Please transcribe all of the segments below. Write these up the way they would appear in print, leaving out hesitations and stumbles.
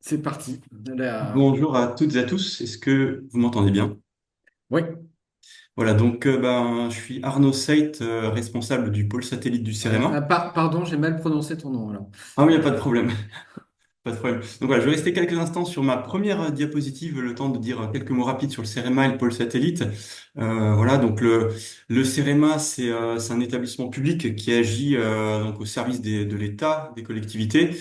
C'est parti. Bonjour à toutes et à tous, est-ce que vous m'entendez bien? Oui. Voilà, donc je suis Arnaud Seit, responsable du pôle satellite du CEREMA. Pardon, j'ai mal prononcé ton nom alors. Ah oui, il n'y a pas de problème, pas de problème. Donc voilà, je vais rester quelques instants sur ma première diapositive, le temps de dire quelques mots rapides sur le CEREMA et le pôle satellite. Voilà, donc le CEREMA, c'est un établissement public qui agit donc au service de l'État, des collectivités,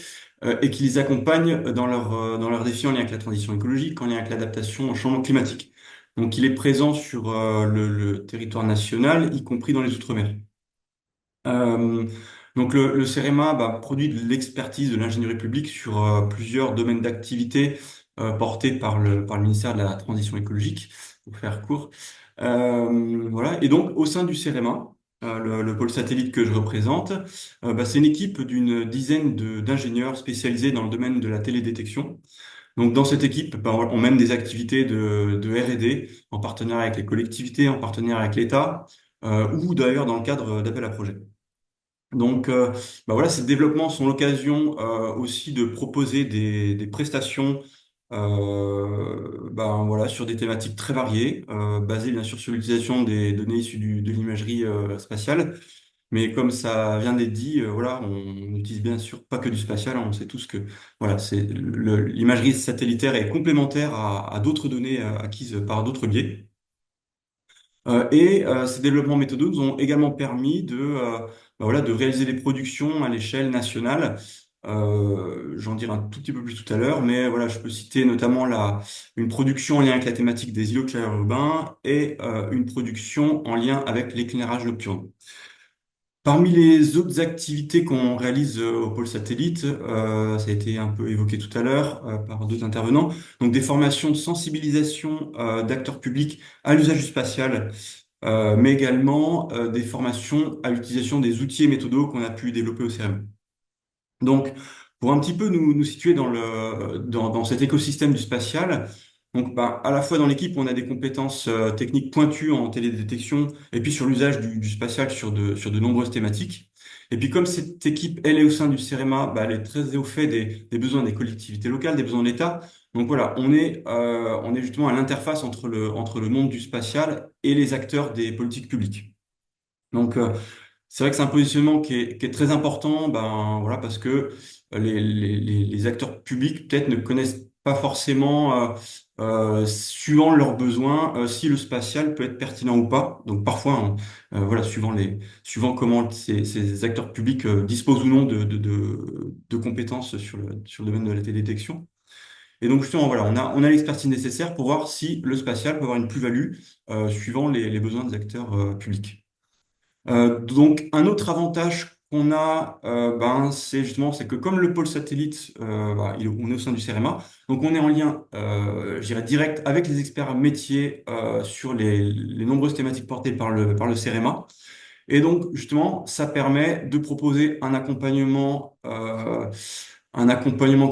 et qui les accompagne dans leurs défis en lien avec la transition écologique, en lien avec l'adaptation au changement climatique. Donc il est présent sur le territoire national, y compris dans les Outre-mer. Euh, donc le CEREMA produit de l'expertise de l'ingénierie publique sur plusieurs domaines d'activité portés par le ministère de la Transition écologique, pour faire court. Voilà. Et donc au sein du CEREMA, le pôle satellite que je représente, c'est une équipe d'une dizaine d'ingénieurs spécialisés dans le domaine de la télédétection. Donc dans cette équipe, on mène des activités de R&D en partenariat avec les collectivités, en partenariat avec l'État, ou d'ailleurs dans le cadre d'appels à projets. Donc, voilà, ces développements sont l'occasion aussi de proposer des prestations voilà, sur des thématiques très variées, basées bien sûr sur l'utilisation des données issues de l'imagerie spatiale. Mais comme ça vient d'être dit, voilà, on n'utilise bien sûr pas que du spatial, hein. On sait tous que voilà, l'imagerie satellitaire est complémentaire à d'autres données acquises par d'autres biais. Ces développements méthodaux nous ont également permis voilà, de réaliser des productions à l'échelle nationale. J'en dirai un tout petit peu plus tout à l'heure, mais voilà, je peux citer notamment une production en lien avec la thématique des îlots clairs urbains et une production en lien avec l'éclairage nocturne. Parmi les autres activités qu'on réalise au pôle satellite, ça a été un peu évoqué tout à l'heure par d'autres intervenants, donc des formations de sensibilisation d'acteurs publics à l'usage du spatial, mais également des formations à l'utilisation des outils et méthodos qu'on a pu développer au CRM. Donc, pour un petit peu nous situer dans cet écosystème du spatial, donc à la fois dans l'équipe, on a des compétences techniques pointues en télédétection et puis sur l'usage du spatial sur de nombreuses thématiques. Et puis comme cette équipe, elle est au sein du CEREMA, elle est très au fait des besoins des collectivités locales, des besoins de l'État. Donc voilà, on est justement à l'interface entre le monde du spatial et les acteurs des politiques publiques. Donc, c'est vrai que c'est un positionnement qui est très important, voilà, parce que les acteurs publics peut-être ne connaissent pas forcément, suivant leurs besoins, si le spatial peut être pertinent ou pas. Donc parfois, voilà, suivant comment ces acteurs publics disposent ou non de compétences sur le domaine de la télédétection. Et donc justement, voilà, on a l'expertise nécessaire pour voir si le spatial peut avoir une plus-value suivant les besoins des acteurs publics. Donc, un autre avantage qu'on a, c'est que comme le pôle satellite, on est au sein du CEREMA, donc on est en lien, je dirais, direct avec les experts métiers sur les nombreuses thématiques portées par le CEREMA. Et donc, justement, ça permet de proposer un accompagnement, comment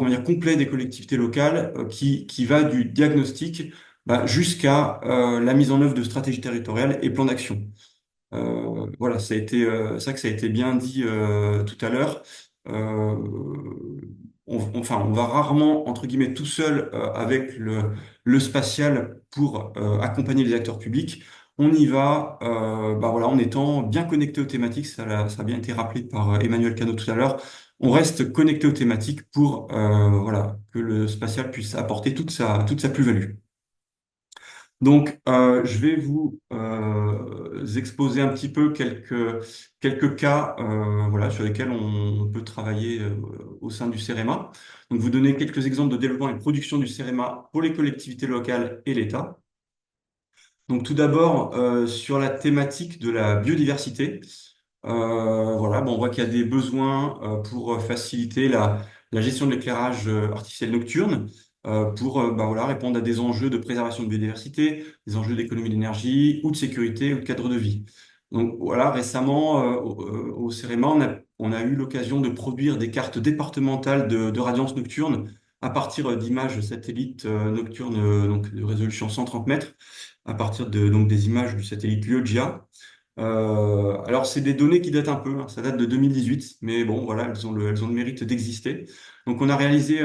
dire, complet des collectivités locales qui va du diagnostic jusqu'à la mise en œuvre de stratégies territoriales et plans d'action. Voilà, ça a été bien dit tout à l'heure. Euh, on va rarement, entre guillemets, tout seul avec le spatial pour accompagner les acteurs publics. On y va, voilà, en étant bien connecté aux thématiques. Ça a bien été rappelé par Emmanuel Cano tout à l'heure. On reste connecté aux thématiques pour voilà, que le spatial puisse apporter toute sa plus-value. Donc, je vais vous exposer un petit peu quelques cas voilà, sur lesquels on peut travailler au sein du CEREMA. Donc, vous donner quelques exemples de développement et de production du CEREMA pour les collectivités locales et l'État. Donc, tout d'abord, sur la thématique de la biodiversité, voilà, on voit qu'il y a des besoins pour faciliter la gestion de l'éclairage artificiel nocturne, pour voilà, répondre à des enjeux de préservation de biodiversité, des enjeux d'économie d'énergie ou de sécurité ou de cadre de vie. Donc voilà, récemment, au CEREMA, on a eu l'occasion de produire des cartes départementales de radiance nocturne à partir d'images satellites nocturnes donc de résolution 130 mètres, à partir donc des images du satellite Liogia. Alors, c'est des données qui datent un peu, hein, ça date de 2018, mais bon, voilà, elles ont le mérite d'exister. Donc, on a réalisé,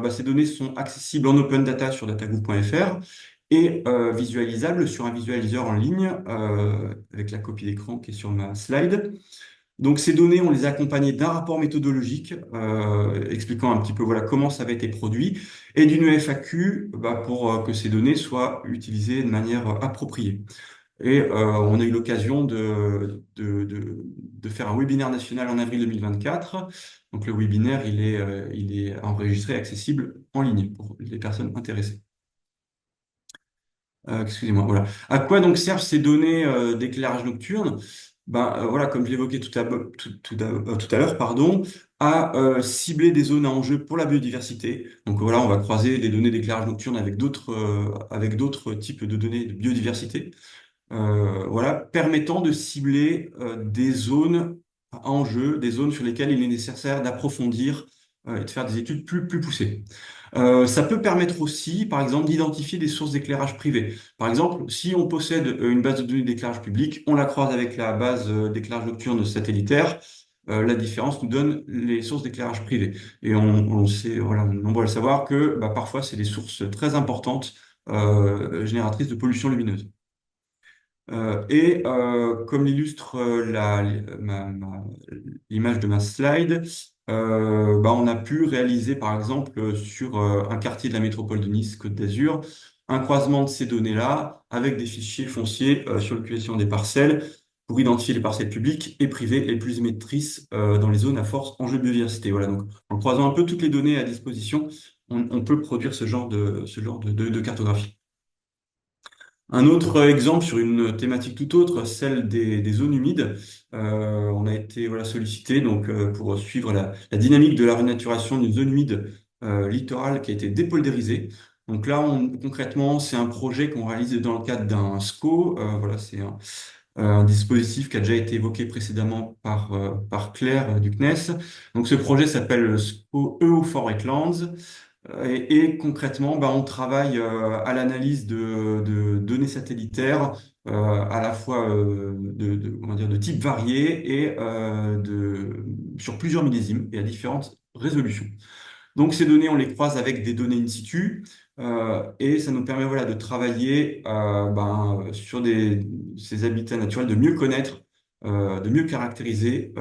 ces données sont accessibles en open data sur datagouv.fr et visualisables sur un visualiseur en ligne avec la copie d'écran qui est sur ma slide. Donc, ces données, on les a accompagnées d'un rapport méthodologique expliquant un petit peu voilà, comment ça avait été produit et d'une FAQ pour que ces données soient utilisées de manière appropriée. Et on a eu l'occasion de faire un webinaire national en avril 2024. Donc le webinaire, il est enregistré et accessible en ligne pour les personnes intéressées. Excusez-moi, voilà. À quoi donc servent ces données d'éclairage nocturne? Voilà, comme je l'évoquais tout à l'heure, pardon, à cibler des zones à enjeu pour la biodiversité. Donc voilà, on va croiser les données d'éclairage nocturne avec d'autres types de données de biodiversité. Voilà, permettant de cibler des zones à enjeu, des zones sur lesquelles il est nécessaire d'approfondir et de faire des études plus poussées. Ça peut permettre aussi, par exemple, d'identifier des sources d'éclairage privé. Par exemple, si on possède une base de données d'éclairage public, on la croise avec la base d'éclairage nocturne satellitaire. La différence nous donne les sources d'éclairage privé. Et on sait, voilà, on est nombreux à le savoir que parfois, c'est des sources très importantes génératrices de pollution lumineuse. Comme l'illustre l'image de ma slide, on a pu réaliser par exemple sur un quartier de la métropole de Nice, Côte d'Azur, un croisement de ces données-là avec des fichiers fonciers sur l'occupation des parcelles pour identifier les parcelles publiques et privées les plus émettrices dans les zones à force enjeu de biodiversité. Voilà, donc en croisant un peu toutes les données à disposition, on peut produire ce genre de cartographie. Un autre exemple sur une thématique tout autre, celle des zones humides. On a été voilà, sollicité donc, pour suivre la dynamique de la renaturation d'une zone humide littorale qui a été dépoldérisée. Donc là, concrètement, c'est un projet qu'on réalise dans le cadre d'un SCO. Voilà, c'est un dispositif qui a déjà été évoqué précédemment par Claire du CNES. Donc ce projet s'appelle le SCO EO for Wetlands. Et concrètement, on travaille à l'analyse de données satellitaires, à la fois comment dire, de types variés et sur plusieurs millésimes et à différentes résolutions. Donc ces données, on les croise avec des données in situ et ça nous permet voilà, de travailler sur ces habitats naturels, de mieux connaître, de mieux caractériser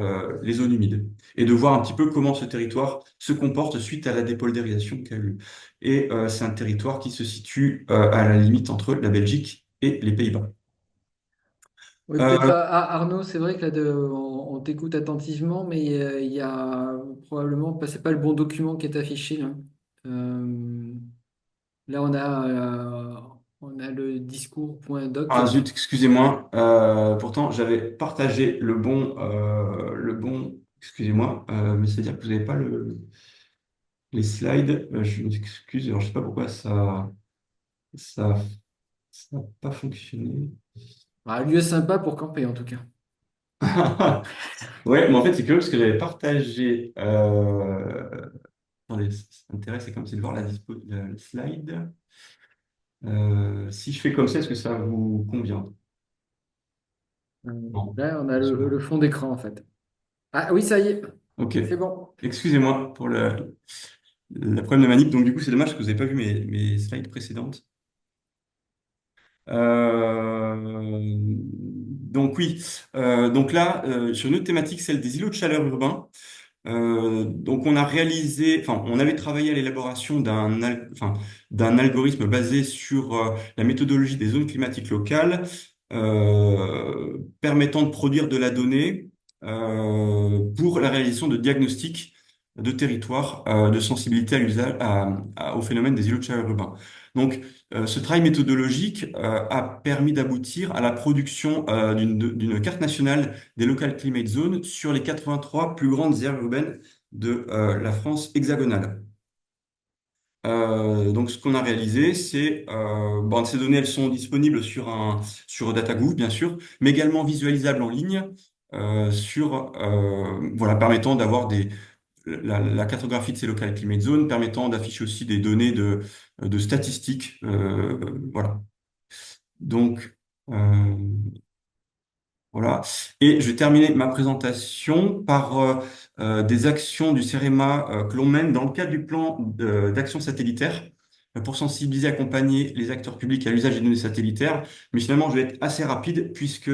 les zones humides et de voir un petit peu comment ce territoire se comporte suite à la dépoldérisation qu'il y a eu. Et c'est un territoire qui se situe à la limite entre la Belgique et les Pays-Bas. Oui, peut-être Euh, Arnaud, c'est vrai que on t'écoute attentivement, mais il y a probablement, c'est pas le bon document qui est affiché là. Euh, Là, on a le discours.doc. Ah zut, excusez-moi. Pourtant, j'avais partagé excusez-moi, mais c'est-à-dire que vous n'avez pas les slides. Je m'excuse, alors je sais pas pourquoi ça, ça n'a pas fonctionné. Un lieu sympa pour camper en tout cas. Ouais, mais en fait, c'est curieux parce que j'avais partagé. Attendez, ça m'intéresse, c'est comme c'est de voir la slide. Si je fais comme ça, est-ce que ça vous convient? Non. Là, on a le fond d'écran en fait. Ah oui, ça y est, Ok. c'est bon. Excusez-moi pour la problème de manip. Donc, du coup, c'est dommage que vous n'avez pas vu mes slides précédentes. Donc, oui. Donc là, sur une autre thématique, celle des îlots de chaleur urbains. Donc, on avait travaillé à l'élaboration d'un algorithme basé sur la méthodologie des zones climatiques locales, permettant de produire de la donnée pour la réalisation de diagnostics de territoire de sensibilité à au phénomène des îlots de chaleur urbains. Donc, ce travail méthodologique a permis d'aboutir à la production d'une carte nationale des local climate zones sur les 83 plus grandes aires urbaines de la France hexagonale. Donc, ce qu'on a réalisé, c'est ces données, elles sont disponibles sur DataGouv, bien sûr, mais également visualisables en ligne, voilà, permettant d'avoir la cartographie de ces local climate zones, permettant d'afficher aussi des données de statistiques, voilà. Donc, euh, Voilà. Et je vais terminer ma présentation par des actions du CEREMA que l'on mène dans le cadre du plan d'action satellitaire pour sensibiliser et accompagner les acteurs publics à l'usage des données satellitaires. Mais finalement, je vais être assez rapide puisque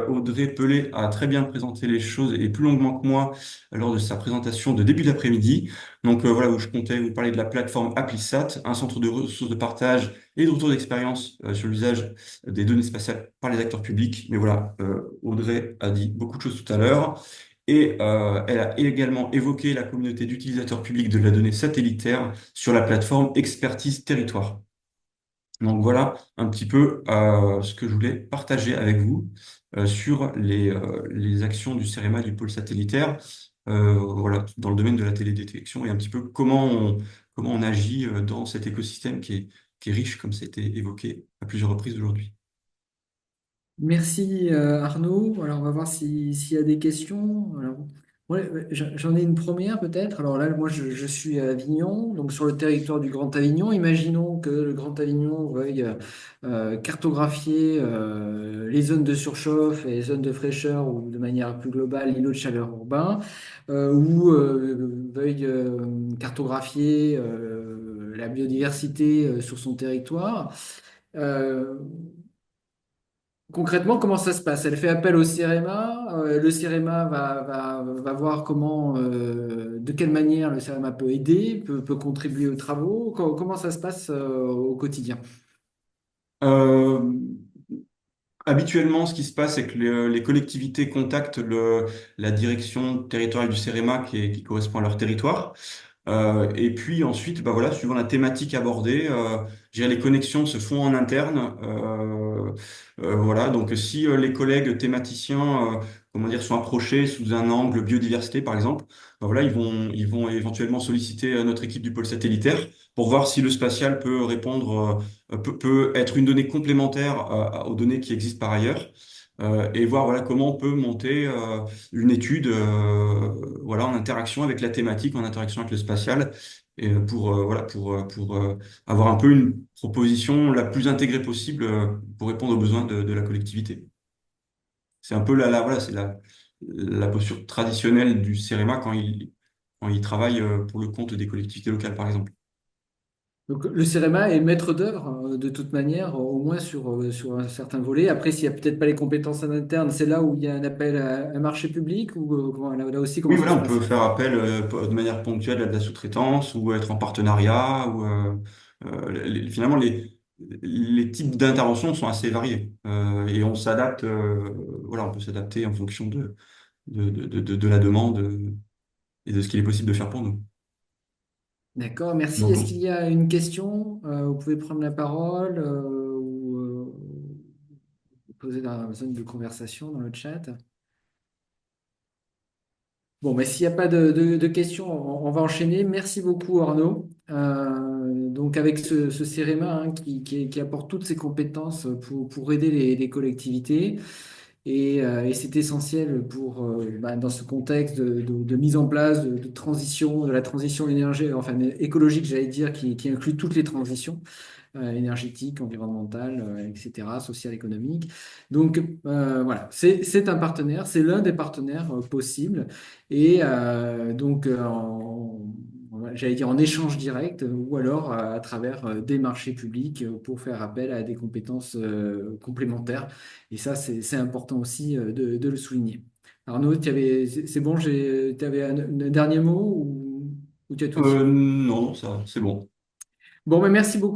Audrey Pelé a très bien présenté les choses et plus longuement que moi lors de sa présentation de début d'après-midi. Donc voilà où je comptais vous parler de la plateforme ApplySat, un centre de ressources de partage et de retour d'expérience sur l'usage des données spatiales par les acteurs publics. Mais voilà, Audrey a dit beaucoup de choses tout à l'heure. Et elle a également évoqué la communauté d'utilisateurs publics de la donnée satellitaire sur la plateforme Expertise Territoire. Donc voilà un petit peu ce que je voulais partager avec vous sur les actions du CEREMA du pôle satellitaire, voilà, dans le domaine de la télédétection et un petit peu comment on agit dans cet écosystème qui est riche, comme c'était évoqué à plusieurs reprises aujourd'hui. Merci Arnaud. Alors on va voir s'il y a des questions. Alors, ouais, j'en ai une première peut-être. Alors là, moi je suis à Avignon, donc sur le territoire du Grand Avignon. Imaginons que le Grand Avignon veuille cartographier les zones de surchauffe et les zones de fraîcheur ou de manière plus globale l'îlot de chaleur urbain, ou veuille cartographier la biodiversité sur son territoire. Euh, Concrètement, comment ça se passe? Elle fait appel au CIREMA. Le CIREMA va voir de quelle manière le CIREMA peut aider, peut contribuer aux travaux. Comment ça se passe au quotidien? Euh, Habituellement, ce qui se passe, c'est que les collectivités contactent la direction territoriale du CEREMA qui correspond à leur territoire. Et puis ensuite, bah voilà, suivant la thématique abordée, je dirais les connexions se font en interne. Voilà, donc si les collègues thématiciens, comment dire, sont approchés sous un angle biodiversité, par exemple, bah voilà, ils vont éventuellement solliciter notre équipe du pôle satellitaire pour voir si le spatial peut répondre, peut être une donnée complémentaire aux données qui existent par ailleurs. Et voir voilà comment on peut monter une étude voilà en interaction avec la thématique, en interaction avec le spatial et pour avoir un peu une proposition la plus intégrée possible pour répondre aux besoins de la collectivité. C'est un peu voilà, c'est la posture traditionnelle du CEREMA quand il travaille pour le compte des collectivités locales, par exemple. Donc, le CIREMA est maître d'œuvre de toute manière, au moins sur un certain volet. Après, s'il n'y a peut-être pas les compétences en interne, c'est là où il y a un appel à un marché public ou là aussi, Oui, comment ça voilà, se on peut passe? faire appel de manière ponctuelle à de la sous-traitance ou être en partenariat ou finalement les types d'interventions sont assez variés et on s'adapte voilà, on peut s'adapter en fonction de la demande et de ce qu'il est possible de faire pour nous. D'accord, merci. Donc, Est-ce qu'il y a une question? Vous pouvez prendre la parole ou poser dans la zone de conversation, dans le chat. Bon, mais s'il n'y a pas de questions, on va enchaîner. Merci beaucoup, Arnaud. Donc, avec ce CEREMA hein, qui apporte toutes ses compétences pour aider les collectivités. Et c'est essentiel dans ce contexte de mise en place, de transition, de la transition énergétique, enfin écologique, j'allais dire, qui inclut toutes les transitions énergétique, environnementale, etc., sociale, économique. Donc voilà, c'est un partenaire, c'est l'un des partenaires possibles. Et j'allais dire en échange direct ou alors à travers des marchés publics pour faire appel à des compétences complémentaires. Et ça, c'est important aussi de le souligner. Arnaud, c'est bon, tu avais un dernier mot ou tu as tout dit? non, non, ça, c'est bon. Bon, mais merci beaucoup.